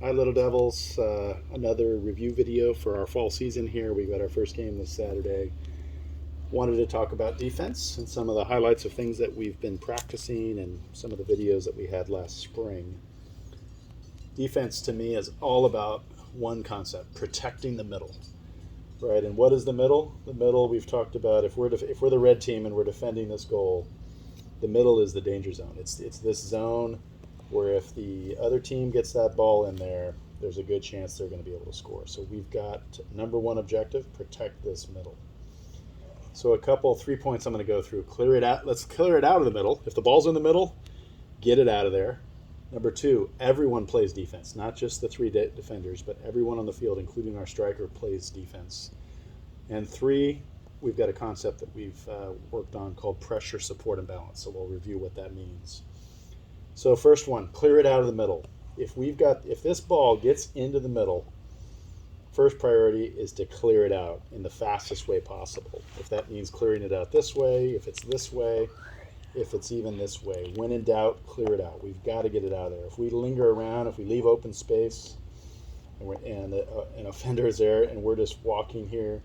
Hi, Little Devils. Another review video for our fall season here. We got our first game this Saturday. Wanted to talk about defense and some of the highlights of things that we've been practicing and some of the videos that we had last spring. Defense to me is all about one concept: protecting the middle, right? And what is the middle? The middle we've talked about. If we're the red team and we're defending this goal, the middle is the danger zone. It's this zone where if the other team gets that ball in there, there's a good chance they're going to be able to score. So we've got number one objective: protect this middle. So a couple 3 points I'm going to go through. Clear it out. Let's clear it out of the middle. If the ball's in the middle, get it out of there. Number two, everyone plays defense, not just the three defenders, but everyone on the field, including our striker, plays defense. And three, we've got a concept that we've worked on called pressure, support, and balance. So we'll review what that means. So first one, clear it out of the middle. If this ball gets into the middle, first priority is to clear it out in the fastest way possible. If that means clearing it out this way, if it's this way, if it's even this way, when in doubt, clear it out. We've got to get it out of there. If we linger around, if we leave open space, and an offender is there, and we're just walking here,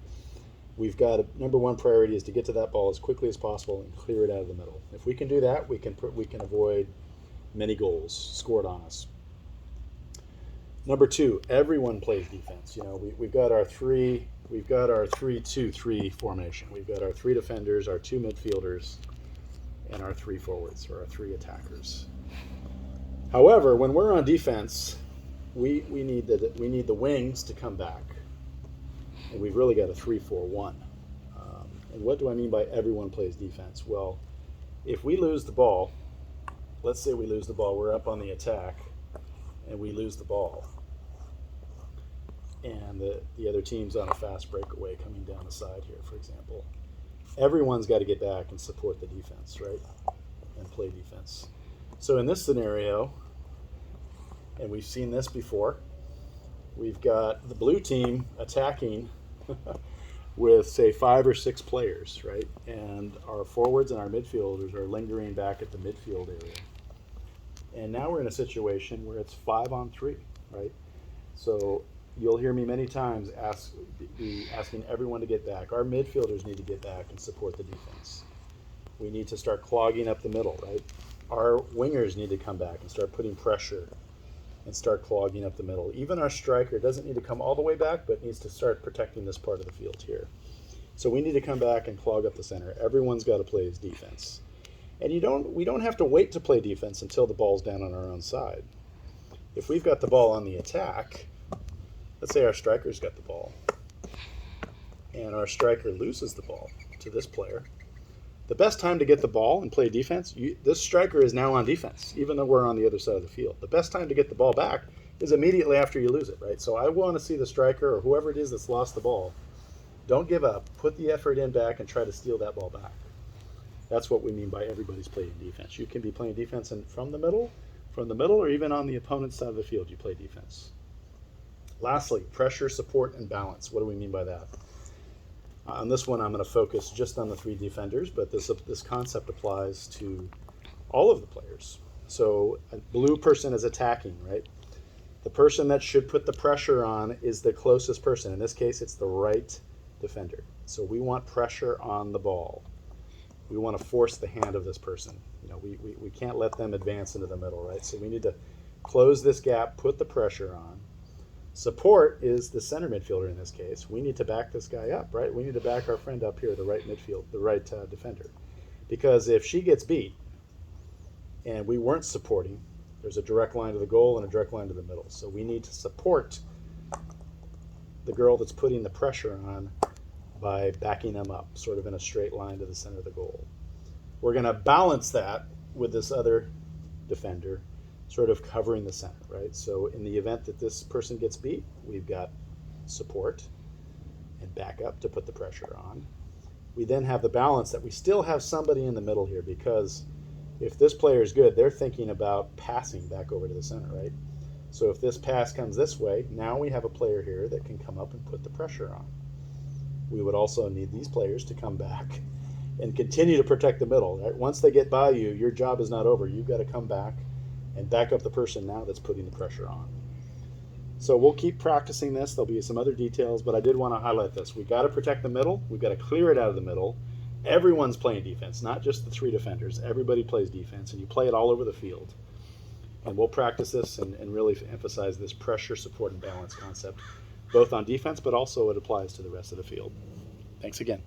we've got number one priority is to get to that ball as quickly as possible and clear it out of the middle. If we can do that, we can avoid many goals scored on us. Number two, everyone plays defense. We've got our 3-2-3 formation. We've got our three defenders, our two midfielders, and our three forwards, or our three attackers. However, when we're on defense, we need the wings to come back, and we've really got a 3-4-1. And what do I mean by everyone plays defense? Well, if we lose the ball, let's say we lose the ball, we're up on the attack, and we lose the ball, and the other team's on a fast breakaway coming down the side here, for example. Everyone's got to get back and support the defense, right? And play defense. So in this scenario, and we've seen this before, we've got the blue team attacking with, say, 5 or 6 players, right? And our forwards and our midfielders are lingering back at the midfield area. And now we're in a situation where it's 5-on-3, right? So you'll hear me many times asking everyone to get back. Our midfielders need to get back and support the defense. We need to start clogging up the middle, right? Our wingers need to come back and start putting pressure and start clogging up the middle. Even our striker doesn't need to come all the way back, but needs to start protecting this part of the field here. So we need to come back and clog up the center. Everyone's got to play his defense. And we don't have to wait to play defense until the ball's down on our own side. If we've got the ball on the attack, let's say our striker's got the ball, and our striker loses the ball to this player. The best time to get the ball and play defense, this striker is now on defense, even though we're on the other side of the field. The best time to get the ball back is immediately after you lose it, right? So I want to see the striker or whoever it is that's lost the ball, don't give up. Put the effort in back and try to steal that ball back. That's what we mean by everybody's playing defense. You can be playing defense from the middle, or even on the opponent's side of the field, you play defense. Lastly, pressure, support, and balance. What do we mean by that? On this one, I'm going to focus just on the three defenders, but this concept applies to all of the players. So a blue person is attacking, right? The person that should put the pressure on is the closest person. In this case, it's the right defender. So we want pressure on the ball. We want to force the hand of this person. We can't let them advance into the middle, right? So we need to close this gap, put the pressure on. Support is the center midfielder in this case. We need to back this guy up, right? We need to back our friend up here, the right defender. Because if she gets beat and we weren't supporting, there's a direct line to the goal and a direct line to the middle. So we need to support the girl that's putting the pressure on by backing them up, sort of in a straight line to the center of the goal. We're going to balance that with this other defender sort of covering the center, right? So in the event that this person gets beat, we've got support and back up to put the pressure on. We then have the balance that we still have somebody in the middle here, because if this player is good, they're thinking about passing back over to the center, right? So if this pass comes this way, now we have a player here that can come up and put the pressure on. We would also need these players to come back and continue to protect the middle, right? Once they get by you, your job is not over. You've got to come back and back up the person now that's putting the pressure on. So we'll keep practicing this. There'll be some other details, but I did want to highlight this. We've got to protect the middle. We've got to clear it out of the middle. Everyone's playing defense, not just the 3 defenders. Everybody plays defense, and you play it all over the field. And we'll practice this and really emphasize this pressure, support, and balance concept, both on defense, but also it applies to the rest of the field. Thanks again.